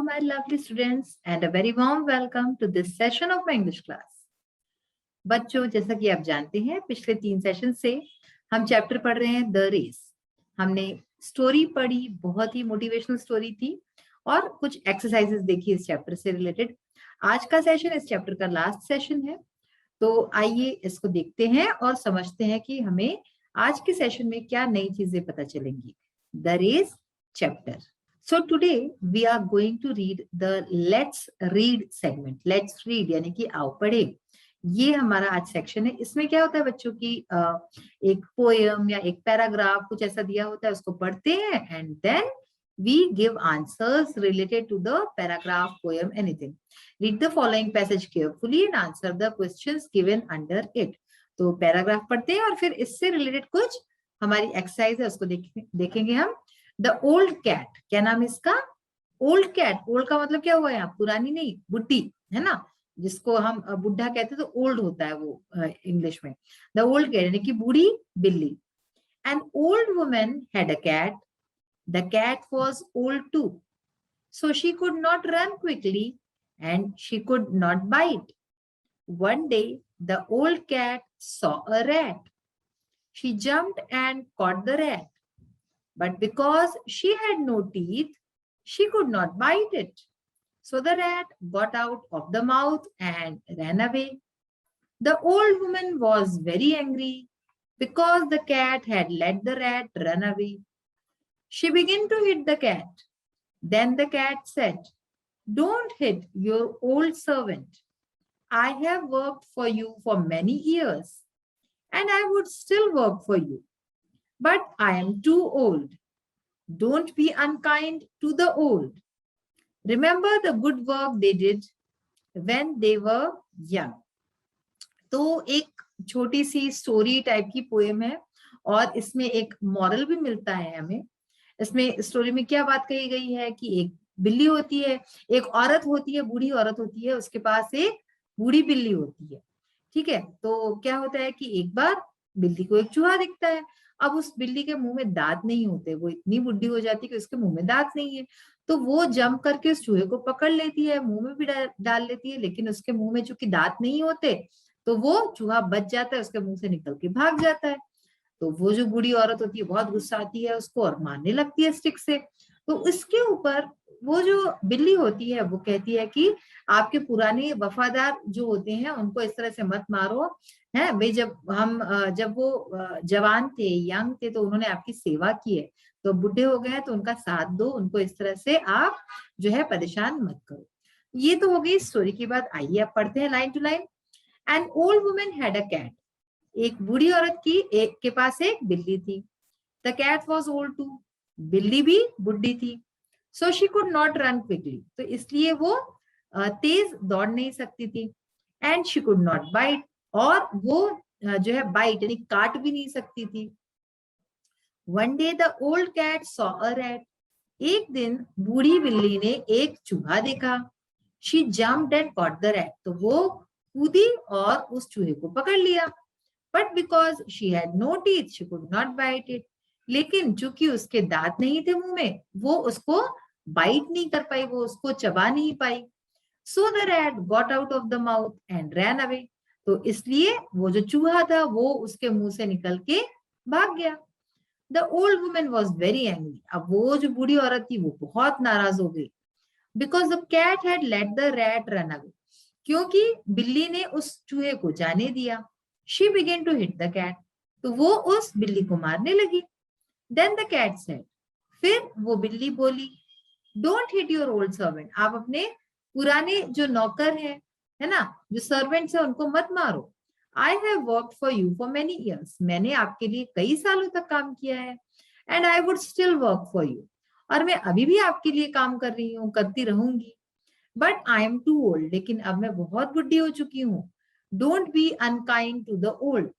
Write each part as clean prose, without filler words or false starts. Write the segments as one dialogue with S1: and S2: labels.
S1: my lovely students, and a very warm welcome to this session of my English class. बच्चों, जैसा कि आप जानते हैं, पिछले 3 सेशन से हम चैप्टर पढ़ रहे हैं द रेस। हमने स्टोरी पढ़ी, बहुत ही मोटिवेशनल स्टोरी थी और कुछ एक्सरसाइजेस देखी इस चैप्टर से रिलेटेड। आज का सेशन इस चैप्टर का लास्ट सेशन है, तो आइए इसको देखते हैं और समझते हैं कि हमें आज के सेशन में क्या नई चीजें पता चलेंगी। The race chapter. So today we are going to read the Let's Read segment. Let's read यानी कि आओ पढ़े। ये हमारा आज सेक्शन है। इसमें क्या होता है बच्चों की एक पोएम या एक पैराग्राफ कुछ ऐसा दिया होता है, उसको पढ़ते हैं and then we give answers related to the paragraph, poem, anything. Read the following passage carefully and answer the questions given under it. तो पैराग्राफ पढ़ते हैं और फिर इससे रिलेटेड कुछ हमारी एक्सरसाइज है, उसको देखेंगे हम। द ओल्ड कैट, क्या नाम है इसका? Old cat. ओल्ड का मतलब क्या हुआ यहाँ? पुरानी नहीं, बुड्ढी, है ना, जिसको हम बुढ़ा कहते हैं, तो ओल्ड होता है वो इंग्लिश में। द ओल्ड कैट यानी कि बूढ़ी बिल्ली। An old woman had a cat, the cat was old too, so she could not run quickly and she could not bite. One day the old cat saw a rat, she jumped and caught the rat, but because she had no teeth, she could not bite it. So the rat got out of the mouth and ran away. The old woman was very angry because the cat had let the rat run away. She began to hit the cat. Then the cat said, "Don't hit your old servant. I have worked for you for many years, and I would still work for you. But I am too old. Don't be unkind to the old. Remember the good work they did when they were young." तो एक छोटी सी story type की poem है और इसमें एक moral भी मिलता है हमें। इसमें स्टोरी में क्या बात कही गई है कि एक बिल्ली होती है, एक औरत होती है, बूढ़ी औरत होती है, उसके पास एक बूढ़ी बिल्ली होती है। ठीक है, तो क्या होता है कि एक बार बिल्ली को एक चूहा दिखता है। अब उस बिल्ली के मुंह में दांत नहीं होते, वो इतनी बुढ़ी हो जाती है कि उसके मुंह में दांत नहीं है, तो वो जंप करके उस चूहे को पकड़ लेती है, मुंह में भी डाल लेती है, लेकिन उसके मुंह में चूंकि दांत नहीं होते तो वो चूहा बच जाता है, उसके मुंह से निकल के भाग जाता है। तो वो जो बूढ़ी औरत होती है बहुत गुस्सा आती है उसको और मारने लगती है स्टिक से। तो इसके ऊपर वो जो बिल्ली होती है वो कहती है कि आपके पुराने वफादार जो होते हैं उनको इस तरह से मत मारो, है भाई। जब वो जवान थे, यंग थे, तो उन्होंने आपकी सेवा की है, तो बुढ़े हो गए हैं तो उनका साथ दो, उनको इस तरह से आप जो है परेशान मत करो। ये तो हो गई स्टोरी की बात। आइए अब पढ़ते हैं line to line. An old woman had a cat, एक बूढ़ी औरत के पास एक बिल्ली थी। The cat was old too, बिल्ली भी बुढ़ी थी। So she could not run quickly, तो इसलिए वो तेज दौड़ नहीं सकती थी। And she could not bite, और वो जो है बाइट यानी काट भी नहीं सकती थी। One day the old cat saw a rat, एक दिन बूढ़ी बिल्ली ने एक चूहा देखा। She jumped and caught the rat, तो वो कूदी और उस चूहे को पकड़ लिया। But because she had no teeth she could not bite it, लेकिन चूंकि उसके दांत नहीं थे मुंह में, वो उसको बाइट नहीं कर पाई, वो उसको चबा नहीं पाई। So the rat got out of the mouth and ran away, तो इसलिए वो जो चूहा था वो उसके मुंह से निकल के भाग गया। The old woman was very angry, अब वो जो बूढ़ी औरत थी वो बहुत नाराज हो गई। Because the cat had let the rat run away, क्योंकि बिल्ली ने उस चूहे को जाने दिया। She began to hit the cat, तो वो उस बिल्ली को मारने लगी। देन द कैट सेड, फिर वो बिल्ली बोली, don't hit your old servant, आप अपने पुराने जो नौकर है ना, जो सर्वेंट्स है, उनको मत मारो। I have worked for you for many years, मैंने आपके लिए कई सालों तक काम किया है। And I would still work for you, और मैं अभी भी आपके लिए काम कर रही हूँ, करती रहूंगी। But I am too old, लेकिन अब मैं बहुत बुढ़ी हो चुकी हूँ। Don't be unkind to the old,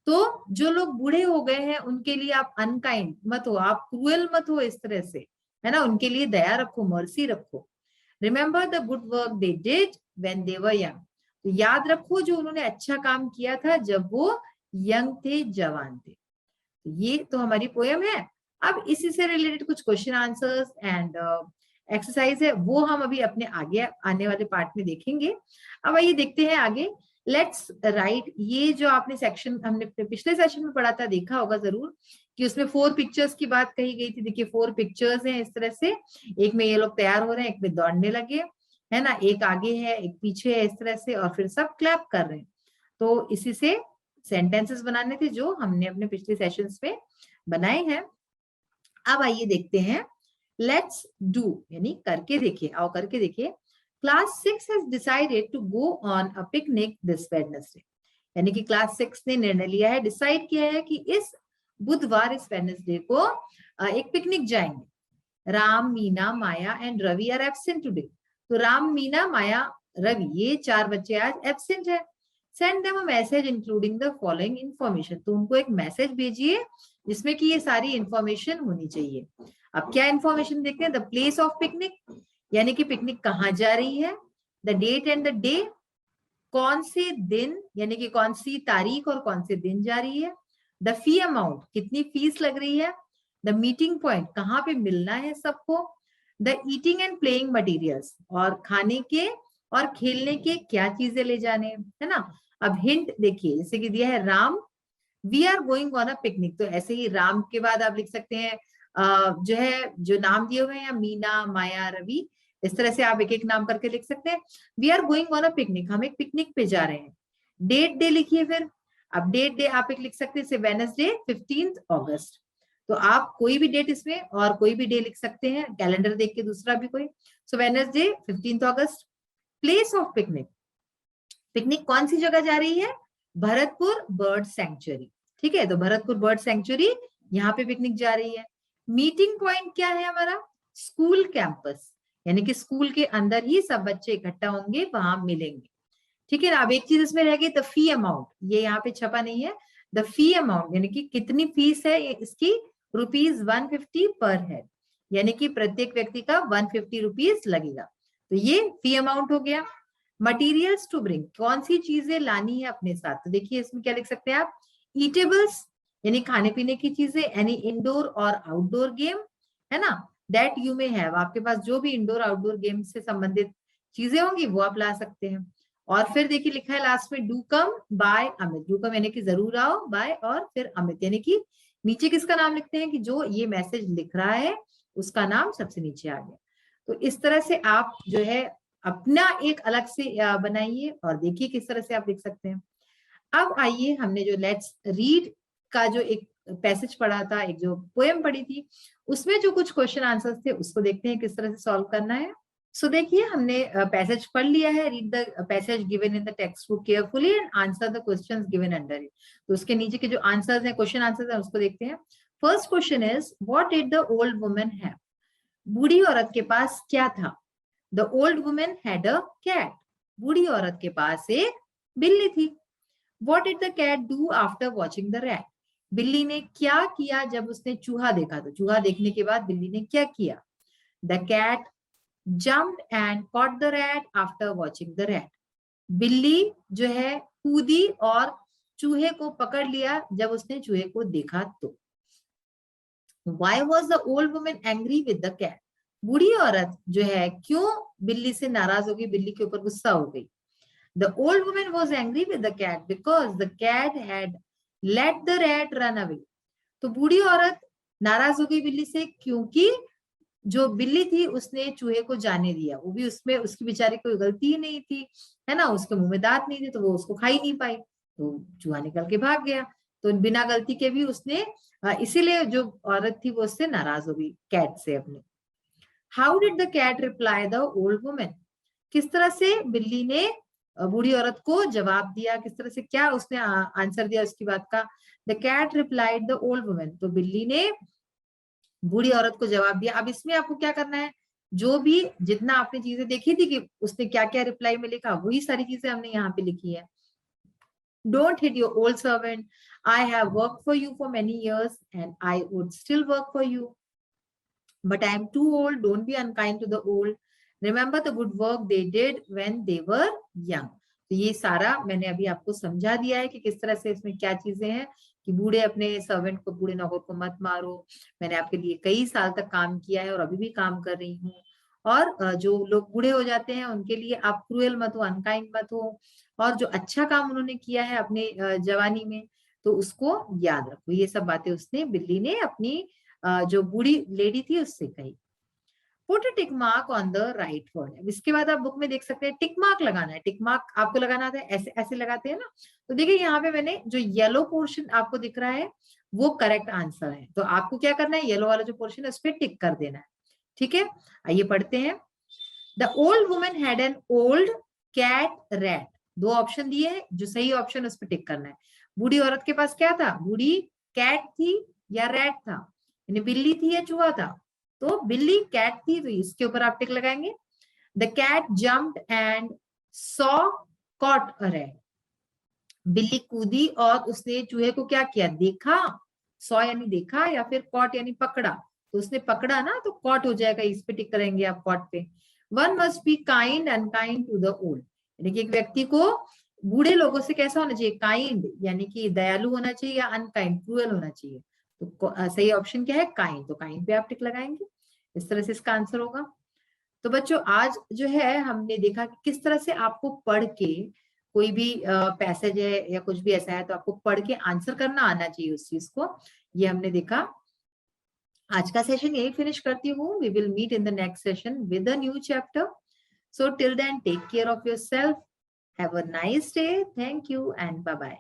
S1: तो जो लोग बूढ़े हो गए हैं उनके लिए आप अनकाइंड मत हो, आप क्रूएल मत हो इस तरह से, है ना, उनके लिए दया रखो, मर्सी रखो। Remember the good work they did when they were young, तो याद रखो जो उन्होंने अच्छा काम किया था जब वो यंग थे, जवान थे। ये तो हमारी पोयम है। अब इसी से रिलेटेड कुछ क्वेश्चन आंसर्स एंड एक्सरसाइज है, वो हम अभी अपने आगे आने वाले पार्ट में देखेंगे। अब आइए देखते हैं आगे। लेट्स राइट, ये जो आपने सेक्शन हमने पिछले सेशन में पढ़ा था, देखा होगा जरूर कि उसमें 4 पिक्चर्स की बात कही गई थी। देखिए 4 पिक्चर्स हैं इस तरह से, एक में ये लोग तैयार हो रहे हैं, एक में दौड़ने लगे, है ना, एक आगे है एक पीछे है इस तरह से, और फिर सब क्लैप कर रहे हैं। तो इसी से सेंटेंसेस बनाने थे जो हमने अपने पिछले सेशंस में बनाए हैं। अब आइए देखते हैं, लेट्स डू यानी करके देखिए, आओ करके देखिए। Class 6 has decided to go on a picnic this Wednesday, यानी कि क्लास 6 ने निर्णय लिया है, डिसाइड किया है कि इस बुधवार, इस वेडनेसडे को एक पिकनिक जाएंगे। Ram, Meena, Maya and Ravi are absent today. तो राम, मीना, माया, रवि, ये 4 बच्चे आज एब्सेंट है। Send them a message including the following information. तो उनको एक मैसेज भेजिए जिसमें कि ये सारी इंफॉर्मेशन होनी चाहिए। अब क्या इंफॉर्मेशन देखते हैं, द प्लेस ऑफ पिकनिक, यानी कि पिकनिक कहाँ जा रही है, the date and the day, कौन से दिन यानी कि कौन सी तारीख और कौन से दिन जा रही है, द फी अमाउंट, कितनी फीस लग रही है, द मीटिंग पॉइंट, कहाँ पे मिलना है सबको, the eating and playing materials, और खाने के और खेलने के क्या चीजें ले जाने, है ना। अब हिंट देखिए, जैसे कि दिया है Ram, we are going on a picnic, तो ऐसे ही राम के बाद आप लिख सकते हैं जो है जो नाम दिए हुए हैं, मीना, माया, रवि, इस तरह से आप एक एक नाम करके लिख सकते हैं। We are going on a picnic, हम एक पिकनिक पे जा रहे हैं। डेट डे लिखिए फिर। अब डेट डे आप एक लिख सकते हैं, वेडनेसडे 15 अगस्त। तो आप कोई भी डेट इसमें और कोई भी डे लिख सकते हैं, कैलेंडर देख के दूसरा भी कोई। So Wednesday 15 August. Place of picnic, picnic कौन सी जगह जा रही है, भरतपुर बर्ड सेंचुरी, ठीक है, तो भरतपुर बर्ड सेंचुरी यहाँ पे पिकनिक जा रही है। मीटिंग पॉइंट क्या है हमारा, स्कूल कैंपस, यानी कि स्कूल के अंदर ही सब बच्चे इकट्ठा होंगे, वहां मिलेंगे, ठीक है ना। अब एक चीज इसमें रह गई, द फी अमाउंट, ये यहाँ पे छपा नहीं है, द फी अमाउंट यानी कि कितनी फीस है इसकी, ₹150 पर हेड, यानी कि प्रत्येक व्यक्ति का ₹150 लगेगा। तो ये फी अमाउंट हो गया। मटीरियल्स टू ब्रिंग, कौन सी चीजें लानी है अपने साथ, तो देखिए इसमें क्या लिख सकते हैं आप, ईटेबल्स यानी खाने पीने की चीजें, एनी इंडोर और आउटडोर गेम, है ना, दैट यू मे हैव, आपके पास जो भी इंडोर आउटडोर गेम से संबंधित चीजें होंगी वो आप ला सकते हैं। और फिर देखिए लिखा है लास्ट में, do come by Amit, do come यानी कि जरूर आओ, बाय और फिर अमित, यानी कि नीचे किसका नाम लिखते हैं कि जो ये मैसेज लिख रहा है उसका नाम सबसे नीचे आ गया। तो इस तरह से आप जो है अपना एक अलग से बनाइए और देखिए किस तरह से आप लिख सकते हैं। अब आइए, हमने जो लेट्स रीड का जो एक पैसेज पढ़ा था, एक जो पोएम पढ़ी थी, उसमें जो कुछ क्वेश्चन आंसर्स थे उसको देखते हैं किस तरह से सॉल्व करना है। सो देखिए हमने पैसेज पढ़ लिया है, read the passage given in the text book carefully and answer the questions given under it. तो उसके नीचे के जो आंसर्स हैं, क्वेश्चन आंसर्स हैं, उसको देखते हैं। First question is, what did the old woman have, बूढ़ी औरत के पास क्या था। The old woman had a cat, बूढ़ी औरत के पास एक बिल्ली थी। What did the cat do after watching the rat? बिल्ली ने क्या किया जब उसने चूहा देखा, तो चूहा देखने के बाद बिल्ली ने क्या किया। The cat jumped and caught the rat after watching the rat. बिल्ली जो है कूदी और चूहे को पकड़ लिया जब उसने चूहे को देखा तो। Why was the old woman angry with the cat? बूढ़ी औरत जो है क्यों बिल्ली से नाराज हो गई, बिल्ली के ऊपर गुस्सा हो गई। The old woman was angry with the cat because the cat had let the rat run away. तो बूढ़ी औरत नाराज हो गई बिल्ली से क्योंकि जो बिल्ली थी उसने चूहे को जाने दिया, वो भी उसमें उसकी बेचारी कोई गलती ही नहीं थी, है ना, उसके मुंह में दांत नहीं थे तो वो उसको खा ही नहीं पाई, तो चूहा निकल के भाग गया। तो बिना गलती के भी उसने इसीलिए जो औरत थी वो उससे नाराज हो गई कैट से अपने। How did the cat reply the old woman, किस तरह से बिल्ली ने बूढ़ी औरत को जवाब दिया, किस तरह से क्या उसने आंसर दिया उसकी बात का। The cat replied the old woman, तो बिल्ली ने बूढ़ी औरत को जवाब दिया। अब इसमें आपको क्या करना है, जो भी जितना आपने चीजें देखी थी कि उसने क्या क्या रिप्लाई में लिखा, वही सारी चीजें हमने यहाँ पे लिखी है। Don't hit your old servant. I have worked for you for many years and I would still work for you. But I am too old. Don't be unkind to the old. Remember the good work they did when they were young. तो ये सारा मैंने अभी आपको समझा दिया है कि किस तरह से इसमें क्या चीजें हैं कि बूढ़े अपने सर्वेंट को, बूढ़े नौकर को मत मारो, मैंने आपके लिए कई साल तक काम किया है और अभी भी काम कर रही हूँ, और जो लोग बूढ़े हो जाते हैं उनके लिए आप क्रूएल मत हो, अनकाइंड मत हो, और जो अच्छा काम उन्होंने किया है अपने जवानी में तो उसको याद रखो। ये सब बातें उसने, बिल्ली ने अपनी जो बूढ़ी लेडी थी उससे कही। Put a tick mark on the right word. इसके बाद आप बुक में देख सकते हैं टिक मार्क लगाना है। टिक मार्क आपको लगाना आता है, ऐसे ऐसे लगाते हैं ना। तो देखिए यहाँ पे मैंने जो येलो पोर्शन आपको दिख रहा है वो करेक्ट आंसर है, तो आपको क्या करना है, येलो वाला जो पोर्शन है उस पर टिक कर देना है। ठीक है, आइए पढ़ते हैं। The old woman had an old cat rat. दो ऑप्शन दिए हैं, जो सही ऑप्शन उस पर टिक करना है। बूढ़ी औरत के पास क्या था, बूढ़ी कैट थी या रैट था, यानी बिल्ली थी या चूहा था। तो बिल्ली कैट थी, तो इसके ऊपर आप टिक लगाएंगे। The cat jumped and saw caught a rat. बिल्ली कूदी और उसने चूहे को क्या किया, देखा। सॉ यानी देखा, या फिर कॉट यानी पकड़ा, तो उसने पकड़ा ना, तो कॉट हो जाएगा, इस पे टिक करेंगे आप कॉट पे। One must be kind unkind to the old, यानी कि एक व्यक्ति को बूढ़े लोगों से कैसा होना चाहिए, काइंड यानी कि दयालु होना चाहिए, या अनकाइंड क्रूअल होना चाहिए। तो सही ऑप्शन क्या है, काइंड, तो काइंड पे आप टिक लगाएंगे। इस तरह से इसका आंसर होगा। तो बच्चों आज जो है हमने देखा कि किस तरह से आपको पढ़ के कोई भी पैसेज है या कुछ भी ऐसा है तो आपको पढ़ के आंसर करना आना चाहिए उस चीज को, ये हमने देखा। आज का सेशन यही फिनिश करती हूँ। We will meet in the next session with a new chapter. So till then take care of yourself, have a nice day, thank you and bye bye.